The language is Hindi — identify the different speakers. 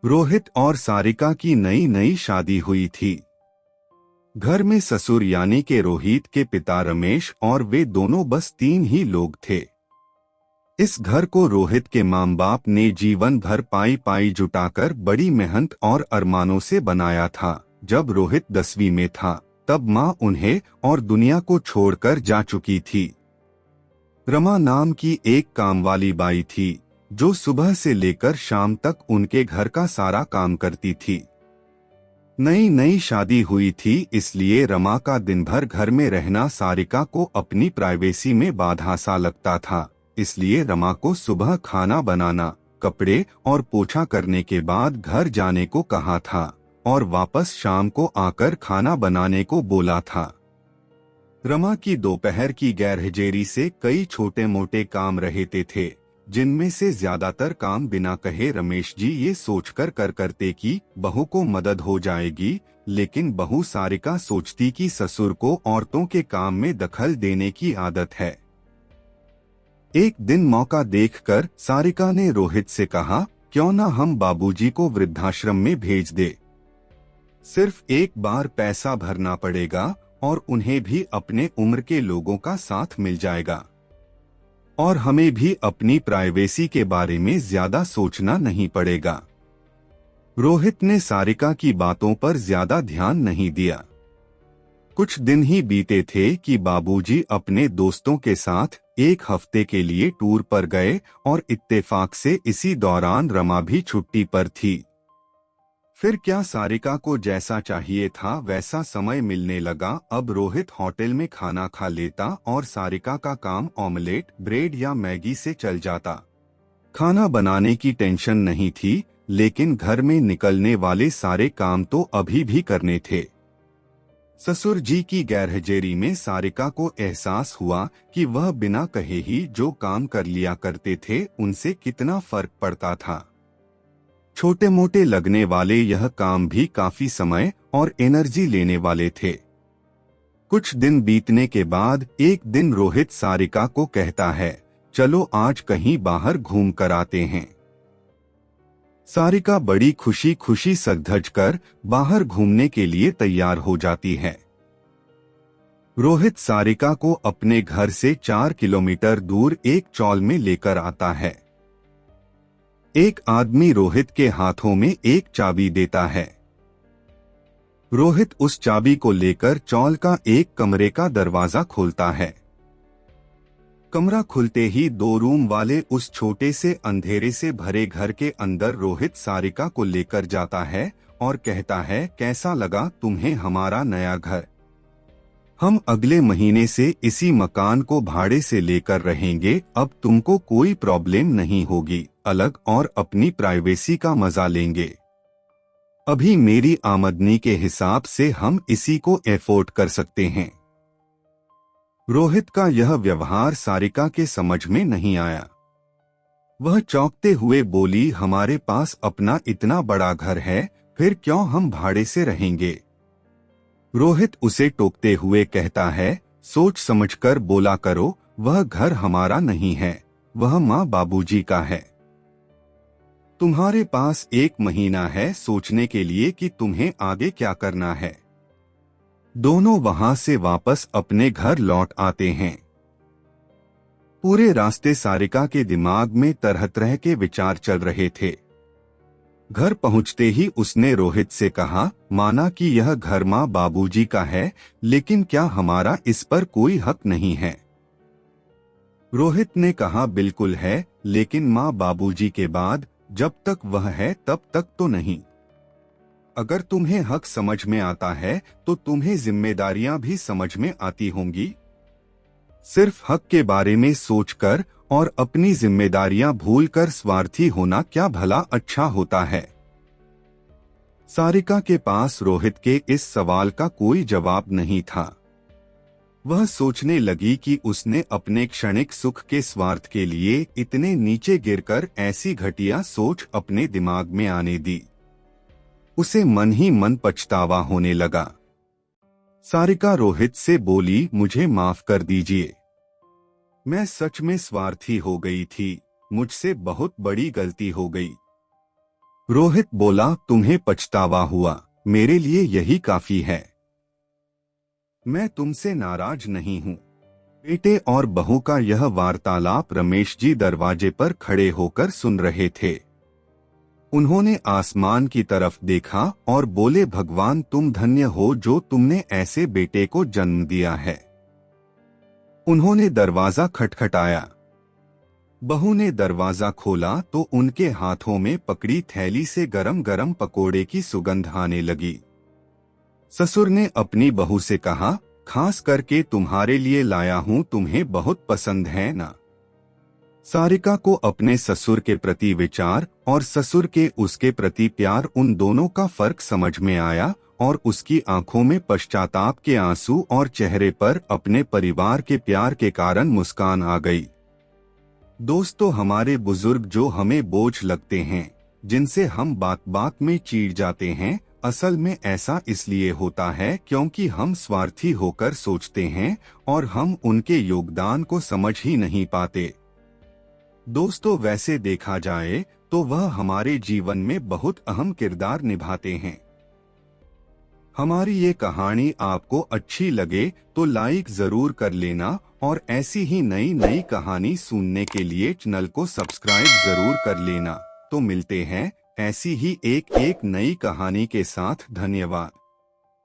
Speaker 1: रोहित और सारिका की नई नई शादी हुई थी। घर में ससुर यानी के रोहित के पिता रमेश और वे दोनों बस 3 ही लोग थे। इस घर को रोहित के माँ बाप ने जीवन भर पाई पाई जुटाकर बड़ी मेहनत और अरमानों से बनाया था। जब रोहित 10वीं में था तब माँ उन्हें और दुनिया को छोड़कर जा चुकी थी। रमा नाम की एक काम वाली बाई थी जो सुबह से लेकर शाम तक उनके घर का सारा काम करती थी। नई नई शादी हुई थी, इसलिए रमा का दिन भर घर में रहना सारिका को अपनी प्राइवेसी में बाधा सा लगता था। इसलिए रमा को सुबह खाना बनाना, कपड़े और पोछा करने के बाद घर जाने को कहा था और वापस शाम को आकर खाना बनाने को बोला था। रमा की दोपहर की गैरहाजिरी से कई छोटे मोटे काम रहते थे, जिनमें से ज्यादातर काम बिना कहे रमेश जी ये सोचकर करते कि बहू को मदद हो जाएगी, लेकिन बहू सारिका सोचती कि ससुर को औरतों के काम में दखल देने की आदत है। एक दिन मौका देखकर सारिका ने रोहित से कहा, क्यों ना हम बाबूजी को वृद्धाश्रम में भेज दे। सिर्फ एक बार पैसा भरना पड़ेगा और उन्हें भी अपने उम्र के लोगों का साथ मिल जाएगा और हमें भी अपनी प्राइवेसी के बारे में ज्यादा सोचना नहीं पड़ेगा। रोहित ने सारिका की बातों पर ज्यादा ध्यान नहीं दिया। कुछ दिन ही बीते थे कि बाबूजी अपने दोस्तों के साथ एक हफ्ते के लिए टूर पर गए और इत्तेफाक से इसी दौरान रमा भी छुट्टी पर थी। फिर क्या सारिका को जैसा चाहिए था वैसा समय मिलने लगा। अब रोहित होटल में खाना खा लेता और सारिका का काम ऑमलेट, ब्रेड या मैगी से चल जाता। खाना बनाने की टेंशन नहीं थी, लेकिन घर में निकलने वाले सारे काम तो अभी भी करने थे। ससुर जी की गैरहाजिरी में सारिका को एहसास हुआ कि वह बिना कहे ही जो काम कर लिया करते थे उनसे कितना फर्क पड़ता था। छोटे मोटे लगने वाले यह काम भी काफी समय और एनर्जी लेने वाले थे। कुछ दिन बीतने के बाद एक दिन रोहित सारिका को कहता है, चलो आज कहीं बाहर घूम कर आते हैं। सारिका बड़ी खुशी खुशी सज-धज कर बाहर घूमने के लिए तैयार हो जाती है। रोहित सारिका को अपने घर से 4 किलोमीटर दूर एक चौल में लेकर आता है। एक आदमी रोहित के हाथों में एक चाबी देता है। रोहित उस चाबी को लेकर चौल का एक कमरे का दरवाजा खोलता है। कमरा खुलते ही 2 रूम वाले उस छोटे से अंधेरे से भरे घर के अंदर रोहित सारिका को लेकर जाता है और कहता है, कैसा लगा तुम्हें हमारा नया घर? हम अगले महीने से इसी मकान को भाड़े से लेकर रहेंगे। अब तुमको कोई प्रॉब्लम नहीं होगी, अलग और अपनी प्राइवेसी का मजा लेंगे। अभी मेरी आमदनी के हिसाब से हम इसी को एफोर्ड कर सकते हैं। रोहित का यह व्यवहार सारिका के समझ में नहीं आया। वह चौंकते हुए बोली, हमारे पास अपना इतना बड़ा घर है, फिर क्यों हम भाड़े से रहेंगे? रोहित उसे टोकते हुए कहता है, सोच समझकर बोला करो, वह घर हमारा नहीं है, वह माँ बाबूजी का है। तुम्हारे पास 1 महीना है सोचने के लिए कि तुम्हें आगे क्या करना है। दोनों वहां से वापस अपने घर लौट आते हैं। पूरे रास्ते सारिका के दिमाग में तरह तरह के विचार चल रहे थे। घर पहुंचते ही उसने रोहित से कहा, माना कि यह घर माँ बाबूजी का है, लेकिन क्या हमारा इस पर कोई हक नहीं है? रोहित ने कहा, बिल्कुल है, लेकिन माँ बाबूजी के बाद जब तक वह है तब तक तो नहीं। अगर तुम्हें हक समझ में आता है तो तुम्हें जिम्मेदारियां भी समझ में आती होंगी। सिर्फ हक के बारे में सोचकर और अपनी जिम्मेदारियां भूलकर स्वार्थी होना क्या भला अच्छा होता है? सारिका के पास रोहित के इस सवाल का कोई जवाब नहीं था। वह सोचने लगी कि उसने अपने क्षणिक सुख के स्वार्थ के लिए इतने नीचे गिरकर ऐसी घटिया सोच अपने दिमाग में आने दी। उसे मन ही मन पछतावा होने लगा। सारिका रोहित से बोली, मुझे माफ कर दीजिए, मैं सच में स्वार्थी हो गई थी, मुझसे बहुत बड़ी गलती हो गई। रोहित बोला, तुम्हें पछतावा हुआ, मेरे लिए यही काफी है। मैं तुमसे नाराज नहीं हूँ। बेटे और बहू का यह वार्तालाप रमेश जी दरवाजे पर खड़े होकर सुन रहे थे। उन्होंने आसमान की तरफ देखा और बोले, भगवान तुम धन्य हो जो तुमने ऐसे बेटे को जन्म दिया है। उन्होंने दरवाजा खटखटाया। बहू ने दरवाजा खोला तो उनके हाथों में पकड़ी थैली से गरम गरम पकोड़े की सुगंध आने लगी। ससुर ने अपनी बहू से कहा, खास करके तुम्हारे लिए लाया हूँ, तुम्हें बहुत पसंद है ना। सारिका को अपने ससुर के प्रति विचार और ससुर के उसके प्रति प्यार, उन दोनों का फर्क समझ में आया और उसकी आंखों में पश्चाताप के आंसू और चेहरे पर अपने परिवार के प्यार के कारण मुस्कान आ गई। दोस्तों, हमारे बुजुर्ग जो हमें बोझ लगते हैं, जिनसे हम बात बात में चिढ़ जाते हैं, असल में ऐसा इसलिए होता है क्योंकि हम स्वार्थी होकर सोचते हैं और हम उनके योगदान को समझ ही नहीं पाते। दोस्तों, वैसे देखा जाए तो वह हमारे जीवन में बहुत अहम किरदार निभाते हैं। हमारी ये कहानी आपको अच्छी लगे तो लाइक जरूर कर लेना और ऐसी ही नई नई कहानी सुनने के लिए चैनल को सब्सक्राइब जरूर कर लेना। तो मिलते हैं ऐसी ही एक नई कहानी के साथ। धन्यवाद।